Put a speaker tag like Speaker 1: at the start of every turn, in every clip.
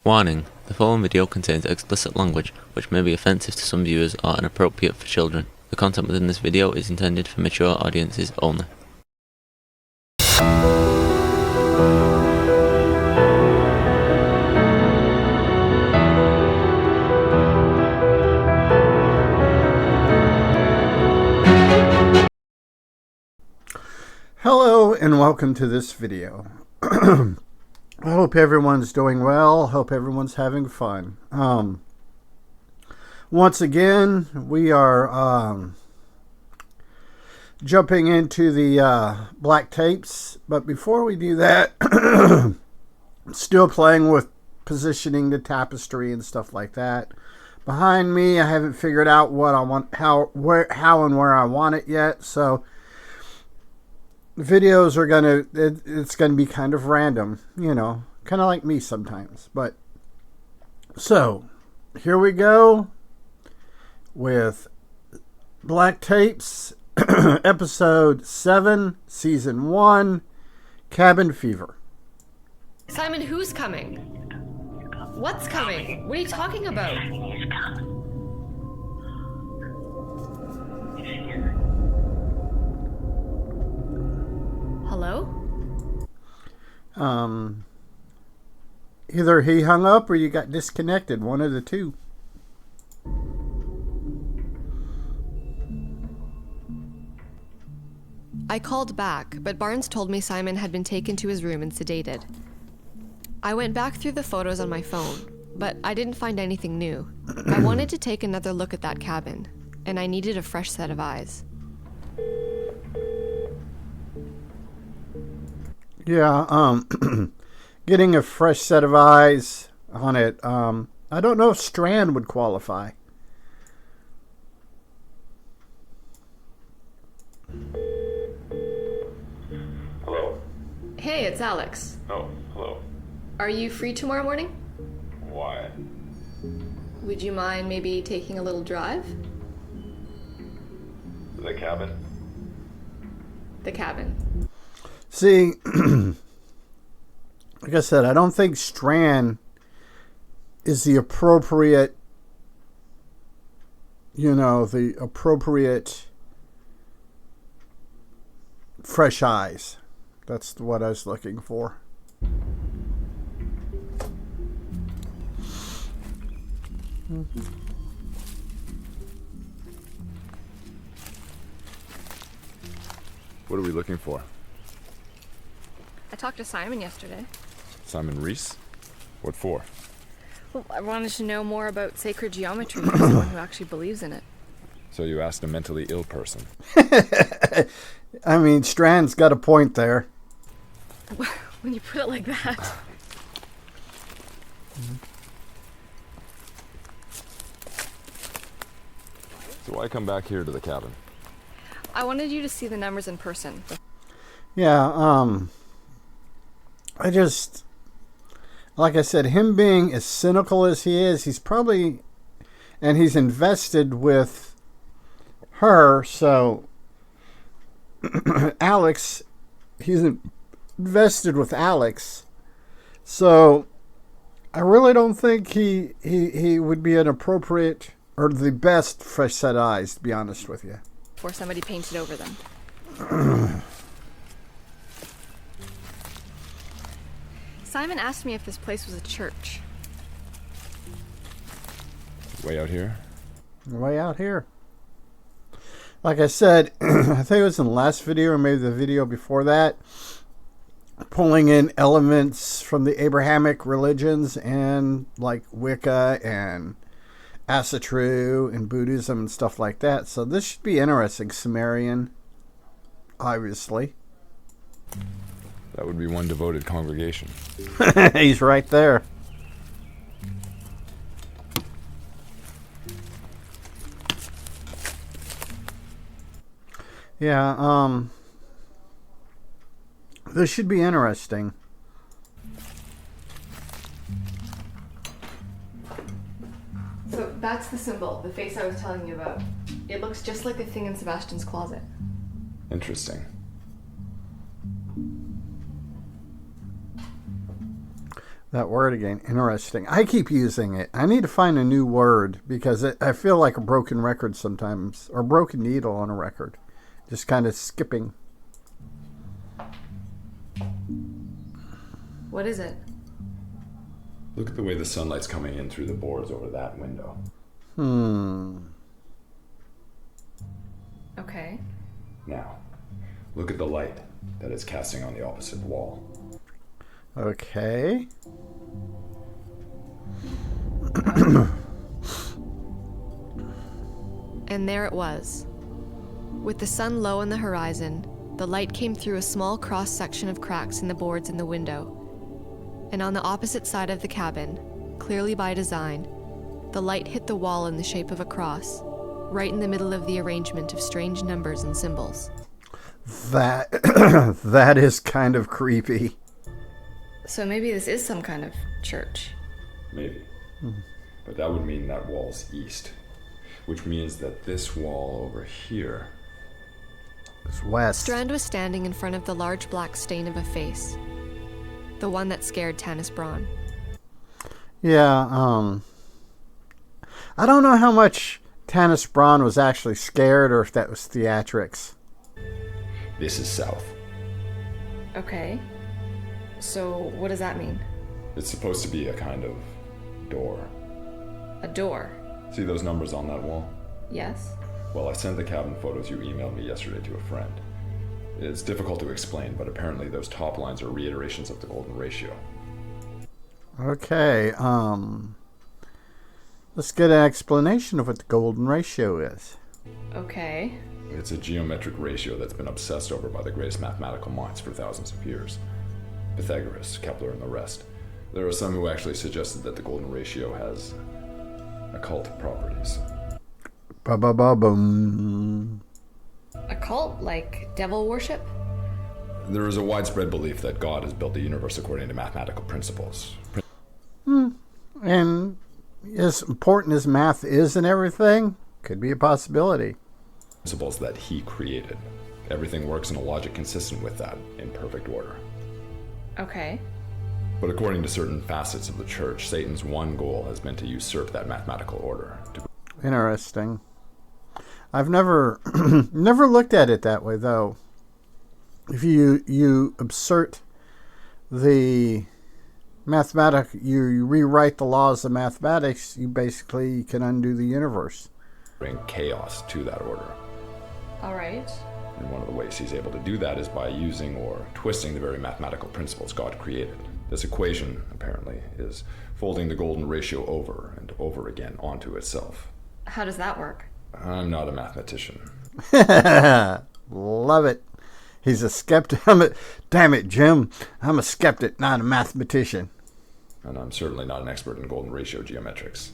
Speaker 1: Warning: the following video contains explicit language which may be offensive to some viewers or inappropriate for children. The content within this video is intended for mature audiences only.
Speaker 2: Hello and welcome to this video. I hope everyone's doing well. Hope everyone's having fun. Once again, we are jumping into the black tapes. But before we do that, still playing with positioning the tapestry and stuff like that. Behind me, I haven't figured out what I want, how and where I want it yet. So videos are it's gonna be kind of random, you know, kind of like me sometimes. But so here we go with Black Tapes, episode 7, season 1, Cabin Fever.
Speaker 3: Simon, who's coming? What's coming? What are you talking about? Hello?
Speaker 2: Either he hung up or you got disconnected. One of the two.
Speaker 3: I called back, but Barnes told me Simon had been taken to his room and sedated. I went back through the photos on my phone, but I didn't find anything new. I wanted to take another look at that cabin, and I needed a fresh set of eyes.
Speaker 2: Yeah, getting a fresh set of eyes on it. I don't know if Strand would qualify.
Speaker 4: Hello?
Speaker 3: Hey, it's Alex.
Speaker 4: Oh, hello.
Speaker 3: Are you free tomorrow morning?
Speaker 4: Why?
Speaker 3: Would you mind maybe taking a little drive?
Speaker 4: The cabin?
Speaker 3: The cabin.
Speaker 2: See, like I said, I don't think Strand is the appropriate, the appropriate fresh eyes. That's what I was looking for.
Speaker 4: What are we looking for?
Speaker 3: I talked to Simon yesterday.
Speaker 4: Simon Reese? What for?
Speaker 3: Well, I wanted to know more about sacred geometry from someone who actually believes in it.
Speaker 4: So you asked a mentally ill person.
Speaker 2: I mean, Strand's got a point there.
Speaker 3: When you put it like that.
Speaker 4: So why come back here to the cabin?
Speaker 3: I wanted you to see the numbers in person.
Speaker 2: Yeah, I just, like I said, him being as cynical as he is, he's probably, and he's invested with her, so Alex, he's invested with Alex, so I really don't think he would be an appropriate or the best fresh set of eyes, to be honest with you.
Speaker 3: Before somebody painted over them. Simon asked me if this place was a church.
Speaker 4: Way out here?
Speaker 2: Way out here. Like I said, I think it was in the last video or maybe the video before that, pulling in elements from the Abrahamic religions and like Wicca and Asatru and Buddhism and stuff like that. So this should be interesting. Sumerian, obviously.
Speaker 4: That would be one devoted congregation.
Speaker 2: He's right there. Yeah, this should be interesting.
Speaker 3: So that's the symbol, the face I was telling you about. It looks just like the thing in Sebastian's closet.
Speaker 4: Interesting.
Speaker 2: That word again, interesting. I keep using it. I need to find a new word because I feel like a broken record sometimes, or a broken needle on a record. Just kind of skipping.
Speaker 3: What is it?
Speaker 4: Look at the way the sunlight's coming in through the boards over that window.
Speaker 3: Okay.
Speaker 4: Now, look at the light that it's casting on the opposite wall.
Speaker 2: Okay.
Speaker 3: And there it was. With the sun low on the horizon, the light came through a small cross-section of cracks in the boards in the window. And on the opposite side of the cabin, clearly by design, the light hit the wall in the shape of a cross, right in the middle of the arrangement of strange numbers and symbols.
Speaker 2: That that is kind of creepy.
Speaker 3: So maybe this is some kind of church.
Speaker 4: Maybe. But that would mean that wall's east, which means that this wall over here...
Speaker 2: It's west.
Speaker 3: Strand was standing in front of the large black stain of a face. The one that scared Tanis Braun.
Speaker 2: Yeah, I don't know how much Tanis Braun was actually scared or if that was theatrics.
Speaker 4: This is south.
Speaker 3: Okay. So what does that mean?
Speaker 4: It's supposed to be a kind of door.
Speaker 3: A door?
Speaker 4: See those numbers on that wall?
Speaker 3: Yes.
Speaker 4: Well, I sent the cabin photos you emailed me yesterday to a friend. It's difficult to explain, but apparently those top lines are reiterations of the golden ratio.
Speaker 2: Okay, let's get an explanation of what the golden ratio is.
Speaker 3: Okay.
Speaker 4: It's a geometric ratio that's been obsessed over by the greatest mathematical minds for thousands of years. Pythagoras, Kepler, and the rest. There are some who actually suggested that the golden ratio has occult properties.
Speaker 2: Ba-ba-ba-boom.
Speaker 3: A cult? Like devil worship?
Speaker 4: There is a widespread belief that God has built the universe according to mathematical principles.
Speaker 2: And as important as math is and everything, could be a possibility.
Speaker 4: Principles that he created. Everything works in a logic consistent with that, in perfect order.
Speaker 3: Okay.
Speaker 4: But according to certain facets of the church, Satan's one goal has been to usurp that mathematical order.
Speaker 2: Interesting. I've never never looked at it that way, though. If you assert the you rewrite the laws of mathematics, you basically can undo the universe.
Speaker 4: Bring chaos to that order.
Speaker 3: All right.
Speaker 4: And one of the ways he's able to do that is by using or twisting the very mathematical principles God created. This equation, apparently, is folding the golden ratio over and over again onto itself.
Speaker 3: How does that work?
Speaker 4: I'm not a mathematician.
Speaker 2: Love it. He's a skeptic. Damn it, Jim. I'm a skeptic, not a mathematician.
Speaker 4: And I'm certainly not an expert in golden ratio geometrics.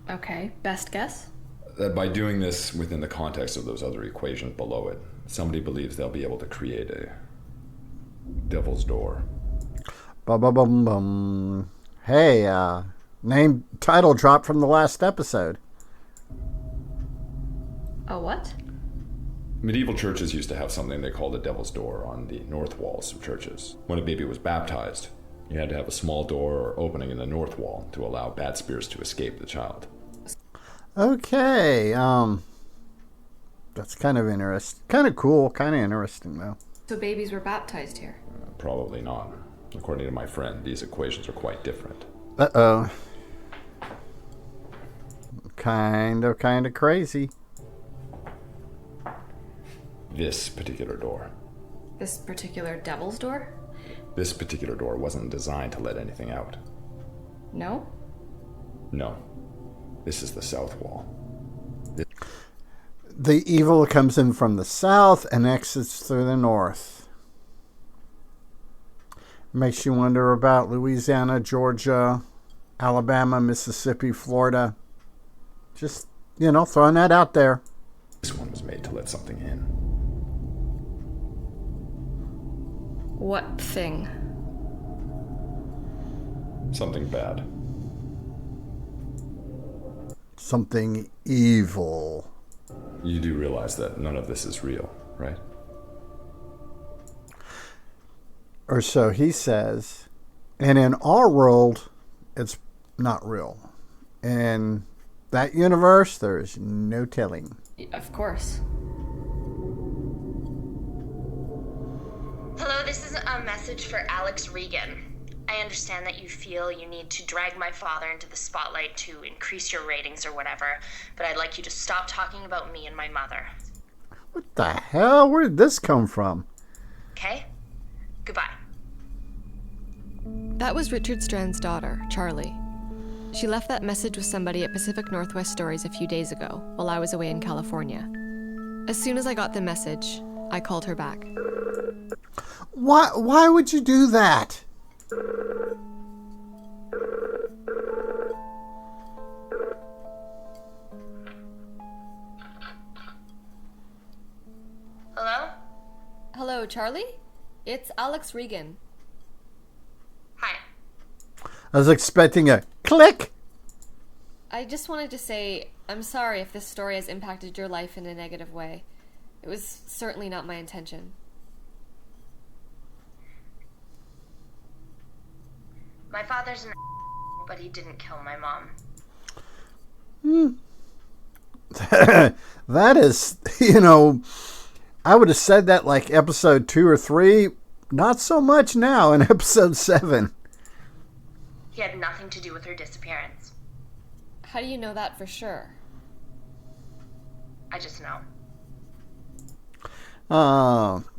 Speaker 3: Okay. Best guess?
Speaker 4: That by doing this within the context of those other equations below it, somebody believes they'll be able to create a devil's door.
Speaker 2: Ba-ba-bum-bum. Hey, name title drop from the last episode.
Speaker 3: A what?
Speaker 4: Medieval churches used to have something they called a devil's door on the north walls of churches. When a baby was baptized, you had to have a small door or opening in the north wall to allow bad spirits to escape the child.
Speaker 2: Okay, that's kind of interesting. Kind of cool, kind of interesting, though.
Speaker 3: So babies were baptized here?
Speaker 4: Probably not. According to my friend, these equations are quite different.
Speaker 2: Uh-oh. Kind of crazy.
Speaker 4: This particular door.
Speaker 3: This particular devil's door?
Speaker 4: This particular door wasn't designed to let anything out.
Speaker 3: No?
Speaker 4: No. This is the south wall.
Speaker 2: The evil comes in from the south and exits through the north. Makes you wonder about Louisiana, Georgia, Alabama, Mississippi, Florida. Just, throwing that out there.
Speaker 4: This one was made to let something in.
Speaker 3: What thing?
Speaker 4: Something bad.
Speaker 2: Something evil.
Speaker 4: You do realize that none of this is real, right?
Speaker 2: Or so he says. And in our world, it's not real. In that universe, there is no telling.
Speaker 3: Of course.
Speaker 5: Hello, this is a message for Alex Regan. I understand that you feel you need to drag my father into the spotlight to increase your ratings or whatever, but I'd like you to stop talking about me and my mother.
Speaker 2: What the hell? Where did this come from?
Speaker 5: Okay? Goodbye.
Speaker 3: That was Richard Strand's daughter, Charlie. She left that message with somebody at Pacific Northwest Stories a few days ago while I was away in California. As soon as I got the message, I called her back.
Speaker 2: Why would you do that?
Speaker 5: Hello?
Speaker 3: Hello, Charlie? It's Alex Regan.
Speaker 5: Hi.
Speaker 2: I was expecting a click.
Speaker 3: I just wanted to say, I'm sorry if this story has impacted your life in a negative way. It was certainly not my intention.
Speaker 5: My father's an but he didn't kill my mom.
Speaker 2: That is, I would have said that like episode 2 or 3. Not so much now in episode 7.
Speaker 5: He had nothing to do with her disappearance.
Speaker 3: How do you know that for sure?
Speaker 5: I just know.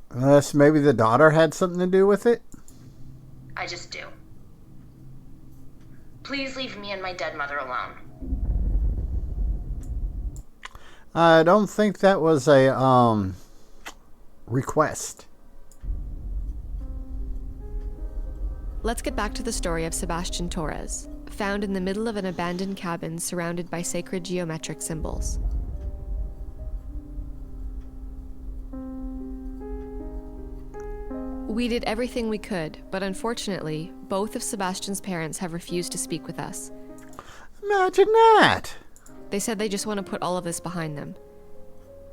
Speaker 2: Unless maybe the daughter had something to do with it.
Speaker 5: I just do. Please leave me and my dead mother alone.
Speaker 2: I don't think that was a request.
Speaker 3: Let's get back to the story of Sebastian Torres, found in the middle of an abandoned cabin surrounded by sacred geometric symbols. We did everything we could, but unfortunately, both of Sebastian's parents have refused to speak with us.
Speaker 2: Imagine that.
Speaker 3: They said they just want to put all of this behind them.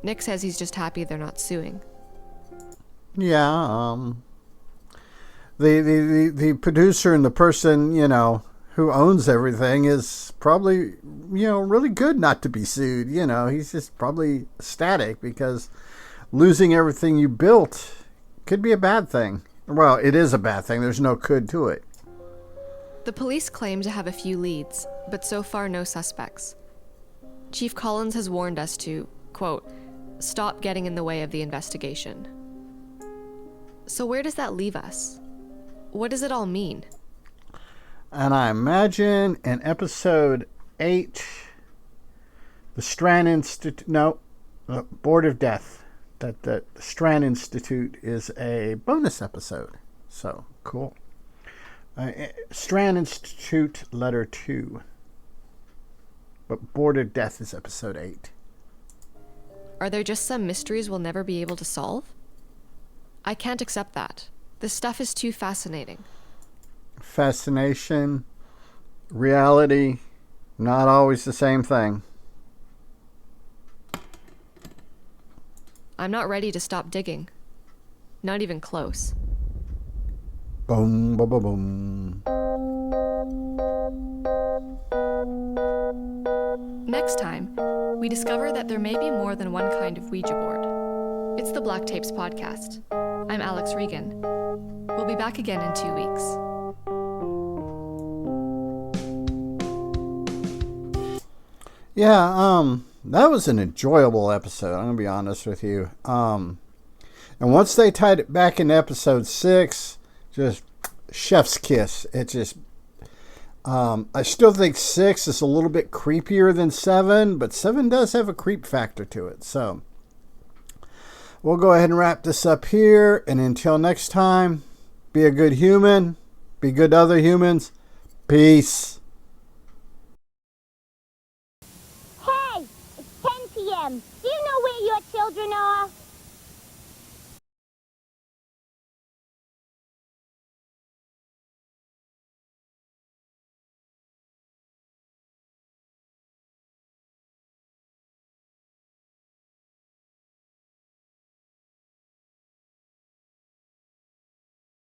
Speaker 3: Nick says he's just happy they're not suing.
Speaker 2: Yeah, the producer and the person, who owns everything is probably, really good not to be sued. He's just probably ecstatic because losing everything you built could be a bad thing. Well, it is a bad thing. There's no could to it.
Speaker 3: The police claim to have a few leads, but so far no suspects. Chief Collins has warned us to, quote, stop getting in the way of the investigation. So where does that leave us? What does it all mean?
Speaker 2: And I imagine in episode 8, the Strand Institute, the Board of Death, that the Strand Institute is a bonus episode. So, cool. Strand Institute, letter 2. But Board of Death is episode 8.
Speaker 3: Are there just some mysteries we'll never be able to solve? I can't accept that. This stuff is too fascinating.
Speaker 2: Fascination, reality, not always the same thing.
Speaker 3: I'm not ready to stop digging. Not even close.
Speaker 2: Boom, boom, boom, boom.
Speaker 3: Next time, we discover that there may be more than one kind of Ouija board. It's the Black Tapes podcast. I'm Alex Regan. We'll be back again in 2 weeks.
Speaker 2: Yeah, that was an enjoyable episode, I'm going to be honest with you. And once they tied it back in episode 6, just chef's kiss. It just, I still think 6 is a little bit creepier than 7, but 7 does have a creep factor to it. So, we'll go ahead and wrap this up here. And until next time, be a good human. Be good to other humans. Peace.